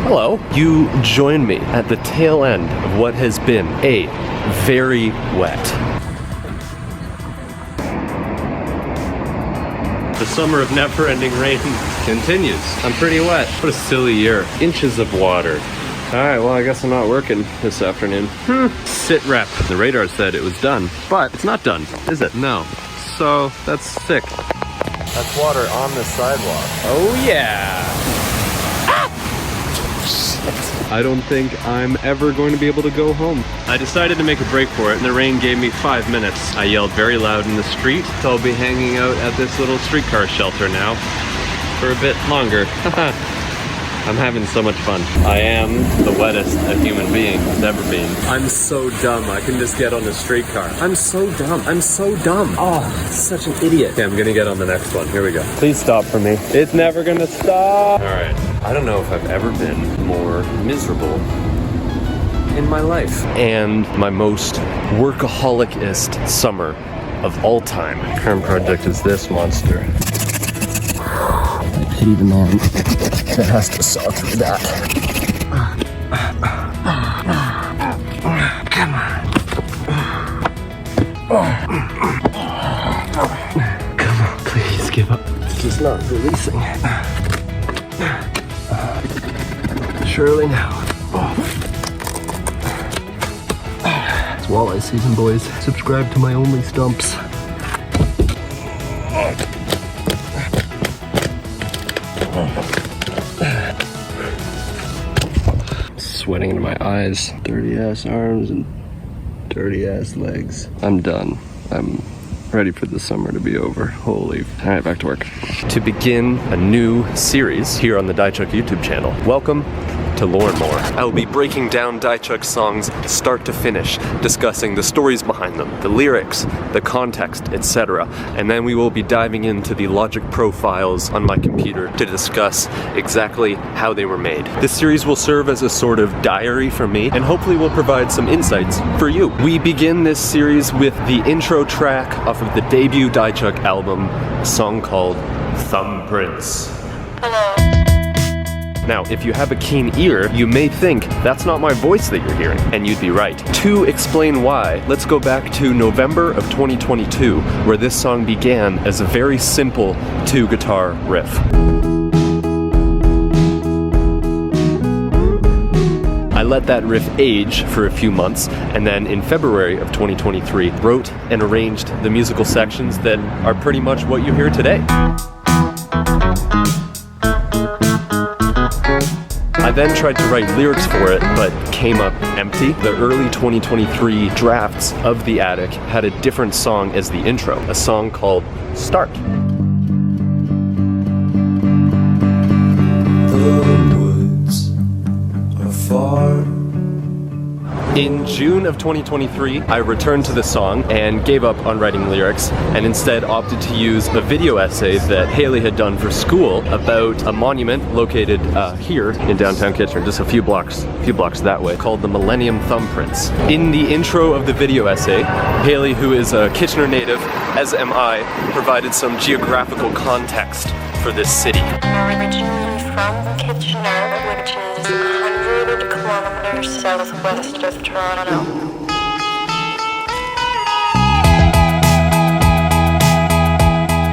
Hello. You join me at the tail end of what has been a very wet. The summer of never-ending rain continues. I'm pretty wet. What a silly year. Inches of water. Alright, well I guess I'm not working this afternoon. Sit rep. The radar said it was done, but it's not done, is it? No. So, that's sick. That's water on the sidewalk. Oh yeah! I don't think I'm ever going to be able to go home. I decided to make a break for it, and the rain gave me 5 minutes. I yelled very loud in the street, so I'll be hanging out at this little streetcar shelter now for a bit longer. I'm having so much fun. I am the wettest a human being has ever been. I'm so dumb, I can just get on the streetcar. I'm so dumb, I'm so dumb. Oh, such an idiot. Okay, I'm gonna get on the next one, here we go. Please stop for me. It's never gonna stop. All right, I don't know if I've ever been more miserable in my life. And my most workaholic-ist summer of all time. Current project is this monster. Pity the man that has to saw through that. Come on. Come on, please give up. It's just not releasing. Surely now. It's walleye season, boys. Subscribe to my only stumps. Sweating into my eyes. Dirty ass arms and dirty ass legs. I'm done. I'm ready for the summer to be over. Holy. All right, back to work. To begin a new series here on the Dychuck YouTube channel. Welcome to LORNMOR. I will be breaking down Dychuck songs start to finish, discussing the stories behind them, the lyrics, the context, etc. And then we will be diving into the Logic profiles on my computer to discuss exactly how they were made. This series will serve as a sort of diary for me and hopefully will provide some insights for you. We begin this series with the intro track off of the debut Dychuck album, a song called Thumbprints. Hello. Now, if you have a keen ear, you may think that's not my voice that you're hearing, and you'd be right. To explain why, let's go back to November of 2022, where this song began as a very simple 2-guitar riff. I let that riff age for a few months, and then in February of 2023, wrote and arranged the musical sections that are pretty much what you hear today. I then tried to write lyrics for it, but came up empty. The early 2023 drafts of The Attic had a different song as the intro, a song called Start. The woods are far. In June of 2023, I returned to the song and gave up on writing lyrics and instead opted to use a video essay that Haley had done for school about a monument located here in downtown Kitchener, just a few blocks that way, called the Millennium Thumbprints. In the intro of the video essay, Haley, who is a Kitchener native, as am I, provided some geographical context for this city. I'm originally from Kitchener, which is 100 kilometers southwest of Toronto.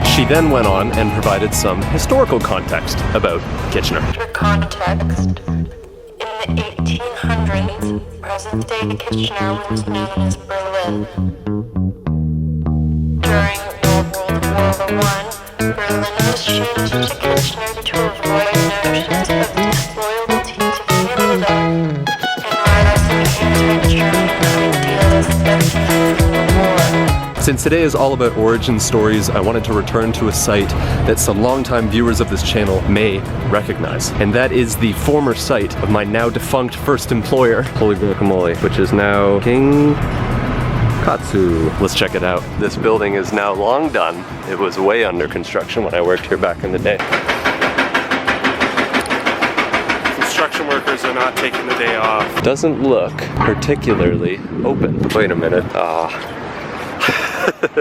She then went on and provided some historical context about Kitchener. For context, in the 1800s, present-day Kitchener was known as Berlin. During World War I, Berlin was changed to Kitchener to avoid notions of disloyalty to Canada and rising anti-German ideas that fueled the war. Since today is all about origin stories, I wanted to return to a site that some longtime viewers of this channel may recognize. And that is the former site of my now defunct first employer, Holy Guacamole, which is now King Katsu. Let's check it out. This building is now long done. It was way under construction when I worked here back in the day. Construction workers are not taking the day off. Doesn't look particularly open. Wait a minute.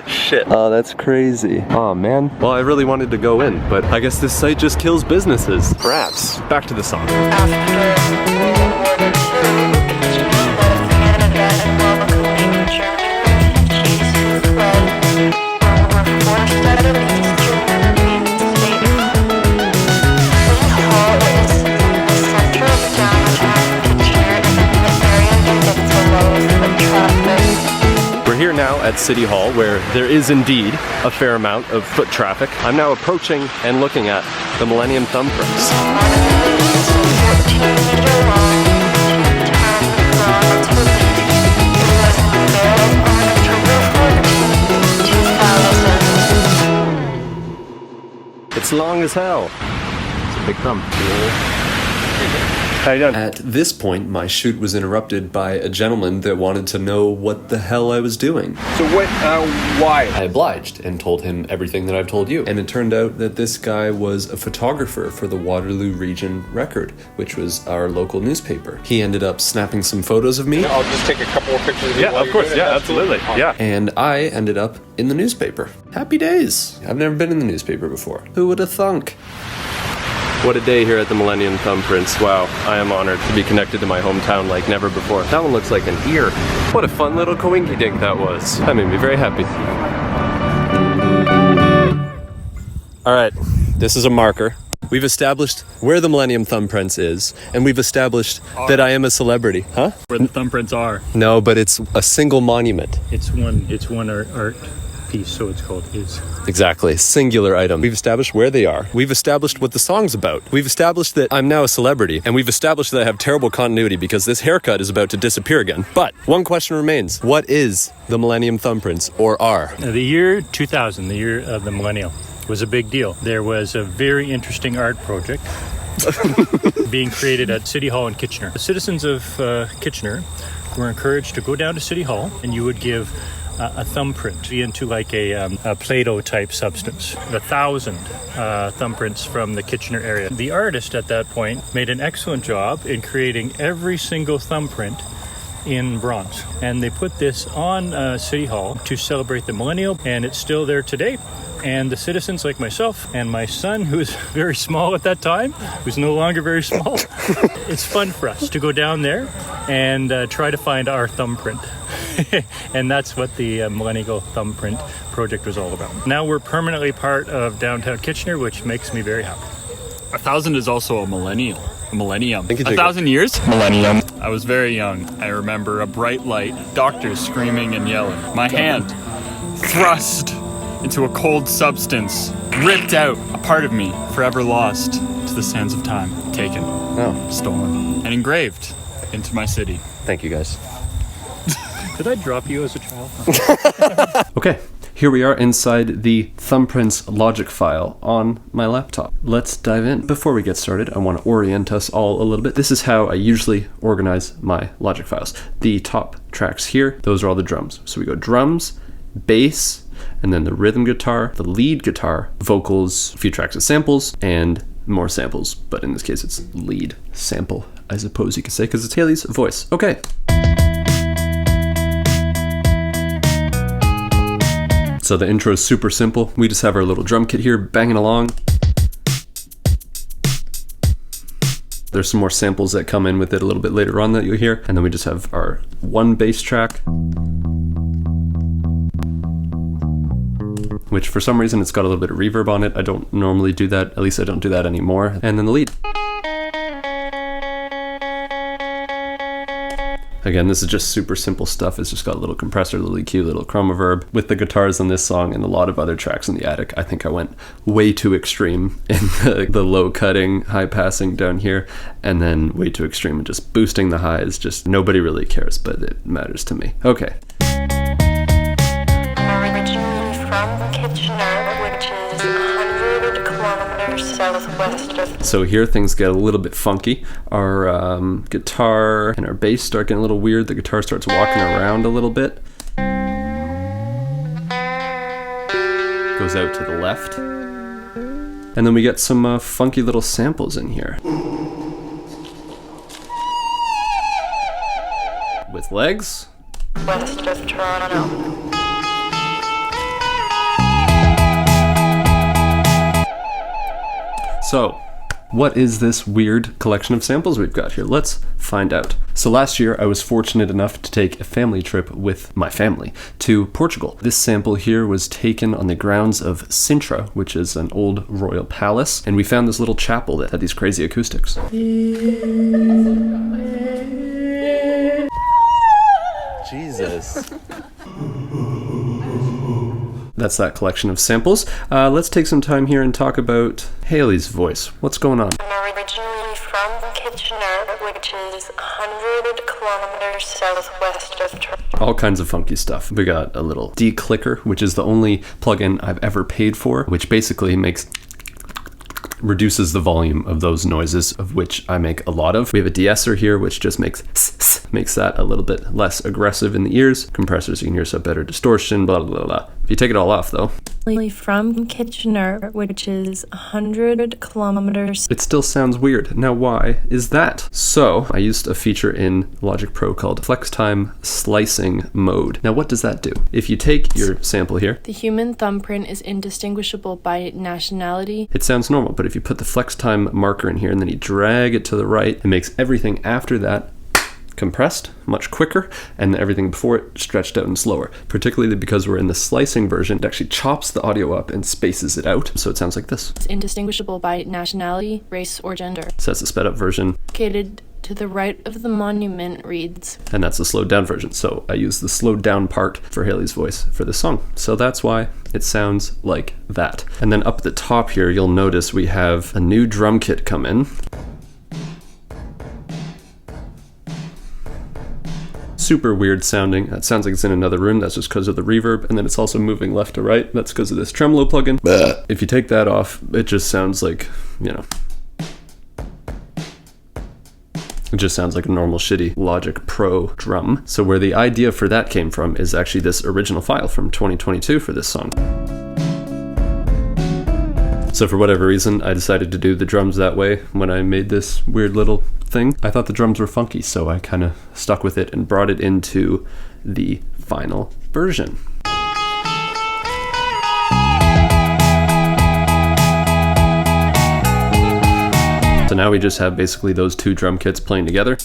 Shit. Oh, that's crazy. Oh, man. Well, I really wanted to go in, but I guess this site just kills businesses. Perhaps. Back to the song. After World War II, Kitchener led Canada and welcoming German refugees who fled or were forced out of East German states. City Hall is in the center of downtown Kitchener and in the area that gets a low foot traffic. We're here now at City Hall, where there is indeed a fair amount of foot traffic. I'm now approaching and looking at the Millennium Thumbprints. It's long as hell. It's a big thumb. How you doing? At this point, my shoot was interrupted by a gentleman that wanted to know what the hell I was doing. So why? I obliged and told him everything that I've told you. And it turned out that this guy was a photographer for the Waterloo Region Record, which was our local newspaper. He ended up snapping some photos of me. I'll just take a couple of pictures of you. Yeah, of course. Yeah, absolutely. Yeah. And I ended up in the newspaper. Happy days. I've never been in the newspaper before. Who would have thunk? What a day here at the Millennium Thumbprints. Wow, I am honored to be connected to my hometown like never before. That one looks like an ear. What a fun little coinky-dink that was. That made me very happy. All right, this is a marker. We've established where the Millennium Thumbprints is, and we've established that I am a celebrity. Huh? Where the thumbprints are. No, but it's a single monument. It's one art piece, so it's called his. Exactly, singular item. We've established where they are. We've established what the song's about. We've established that I'm now a celebrity, and we've established that I have terrible continuity because this haircut is about to disappear again. But one question remains. What is the Millennium Thumbprints, or are? The year 2000, the year of the millennial, was a big deal. There was a very interesting art project being created at City Hall in Kitchener. The citizens of Kitchener were encouraged to go down to City Hall, and you would give a thumbprint into like a Play-Doh type substance. 1,000 thumbprints from the Kitchener area. The artist at that point made an excellent job in creating every single thumbprint in bronze. And they put this on City Hall to celebrate the millennial, and it's still there today. And the citizens like myself and my son, who was very small at that time, who's no longer very small, it's fun for us to go down there and try to find our thumbprint. And that's what the Millennial Thumbprint project was all about. Now we're permanently part of downtown Kitchener, which makes me very happy. 1,000 is also a millennial. A millennium. Thank you, Jacob. 1,000 years? Millennium. I was very young. I remember a bright light, doctors screaming and yelling. My hand thrust into a cold substance, ripped out, a part of me, forever lost to the sands of time, taken, stolen, and engraved into my city. Thank you, guys. Did I drop you as a child? Okay, here we are inside the Thumbprints logic file on my laptop. Let's dive in. Before we get started, I want to orient us all a little bit. This is how I usually organize my logic files. The top tracks here, those are all the drums. So we go drums, bass, and then the rhythm guitar, the lead guitar, vocals, a few tracks of samples, and more samples, but in this case it's lead sample, I suppose you could say, because it's Haley's voice. Okay. So the intro is super simple. We just have our little drum kit here banging along. There's some more samples that come in with it a little bit later on that you'll hear. And then we just have our one bass track, which for some reason it's got a little bit of reverb on it. I don't normally do that, at least I don't do that anymore. And then the lead. Again, this is just super simple stuff. It's just got a little compressor, a little EQ, a little chroma verb. With the guitars on this song and a lot of other tracks in the attic, I think I went way too extreme in the low cutting, high passing down here, and then way too extreme in just boosting the highs. Just nobody really cares, but it matters to me. Okay. Originally from Kitchener, which is 100 kilometers southwest of. So here things get a little bit funky. Our guitar and our bass start getting a little weird. The guitar starts walking around a little bit. Goes out to the left. And then we get some funky little samples in here. With legs. West of Toronto. So, what is this weird collection of samples we've got here? Let's find out. So last year I was fortunate enough to take a family trip with my family to Portugal. This sample here was taken on the grounds of Sintra, which is an old royal palace, and we found this little chapel that had these crazy acoustics. Jesus. That's that collection of samples. Let's take some time here and talk about Haley's voice. What's going on? I'm originally from Kitchener, which is 100 kilometers southwest of Toronto. All kinds of funky stuff. We got a little declicker, which is the only plugin I've ever paid for, which basically reduces the volume of those noises, of which I make a lot of. We have a de-esser here, which just makes that a little bit less aggressive in the ears. Compressors, you can hear some better distortion, blah, blah, blah. If you take it all off, though, From Kitchener, which is 100 kilometers. it still sounds weird. Now, why is that? So, I used a feature in Logic Pro called Flex Time Slicing Mode. Now, what does that do? If you take your sample here, The human thumbprint is indistinguishable by nationality. it sounds normal, but if you put the flex time marker in here and then you drag it to the right, it makes everything after that compressed much quicker, and everything before it stretched out and slower. Particularly because we're in the slicing version, it actually chops the audio up and spaces it out, so it sounds like this. It's indistinguishable by nationality, race, or gender. So that's the sped up version, Located to the right of the monument reads. and that's the slowed down version. So I use the slowed down part for Haley's voice for this song. So that's why it sounds like that. And then up at the top here, you'll notice we have a new drum kit come in. Super weird sounding. That sounds like it's in another room. That's just because of the reverb. And then it's also moving left to right. That's because of this tremolo plugin. If you take that off, it just sounds like, it just sounds like a normal shitty Logic Pro drum. So where the idea for that came from is actually this original file from 2022 for this song. So for whatever reason, I decided to do the drums that way when I made this weird little thing. I thought the drums were funky, so I kind of stuck with it and brought it into the final version. So now we just have basically those two drum kits playing together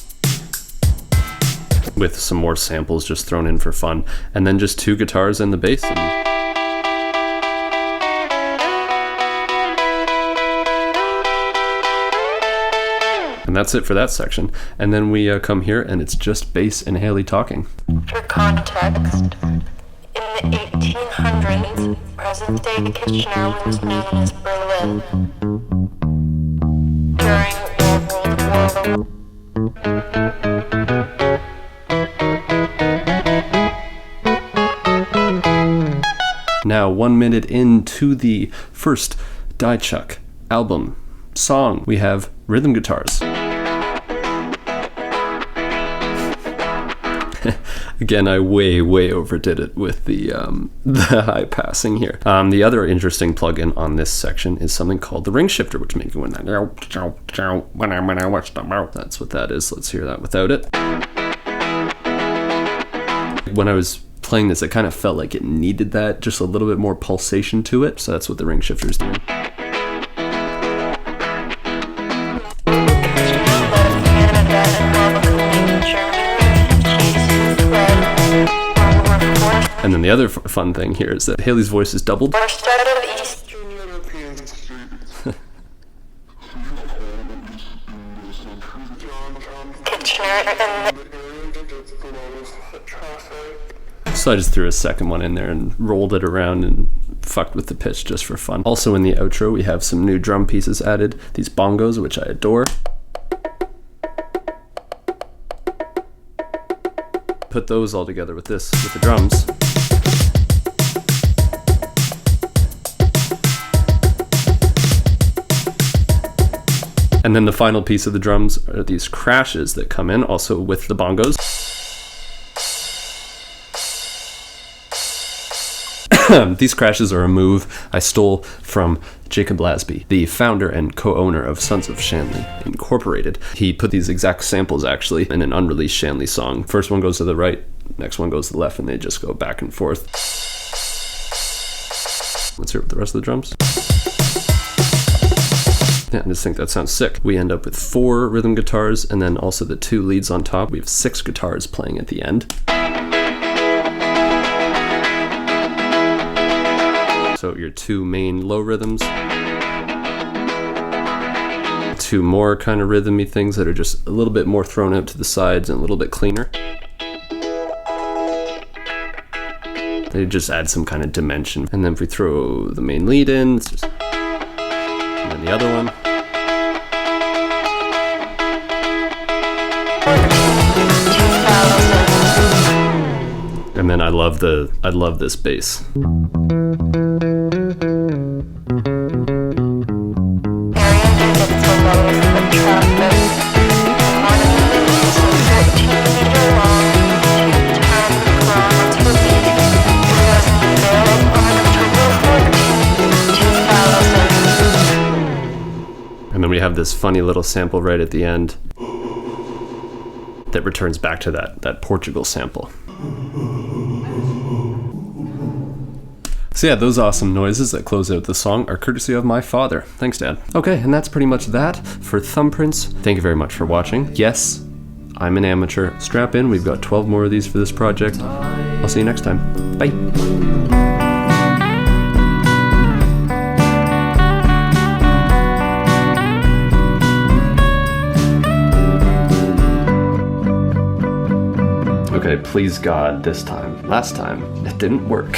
with some more samples just thrown in for fun, and then just two guitars and the bass. And that's it for that section. And then we come here and it's just bass and Haley talking. For context, in the 1800s, present-day Kitchener was known as Berlin. During World War Now, 1 minute into the first Dychuck album song, we have rhythm guitars. Again, I way overdid it with the high passing here. The other interesting plugin on this section is something called the ring shifter, which makes you win that. That's what that is. Let's hear that without it. When I was playing this, it kind of felt like it needed that, just a little bit more pulsation to it. So that's what the ring shifter is doing. And then the other fun thing here is that Haley's voice is doubled. So I just threw a second one in there and rolled it around and fucked with the pitch just for fun. Also in the outro, we have some new drum pieces added. These bongos, which I adore. Put those all together with this, with the drums. And then the final piece of the drums are these crashes that come in, also with the bongos. These crashes are a move I stole from Jacob Lasby, the founder and co-owner of Sons of Shanley Incorporated. He put these exact samples actually in an unreleased Shanley song. First one goes to the right, next one goes to the left, and they just go back and forth. Let's hear it with the rest of the drums. Yeah, I just think that sounds sick. We end up with 4 rhythm guitars and then also the 2 leads on top. We have 6 guitars playing at the end. So your 2 main low rhythms. 2 more kind of rhythmy things that are just a little bit more thrown out to the sides and a little bit cleaner. They just add some kind of dimension. And then if we throw the main lead in, it's just, and then the other one. And then I love this bass. And then we have this funny little sample right at the end that returns back to that Portugal sample. So yeah, those awesome noises that close out the song are courtesy of my father. Thanks, Dad. Okay, and that's pretty much that for Thumbprints. Thank you very much for watching. Yes, I'm an amateur. Strap in, we've got 12 more of these for this project. I'll see you next time. Bye. Okay, please God, this time. Last time, it didn't work.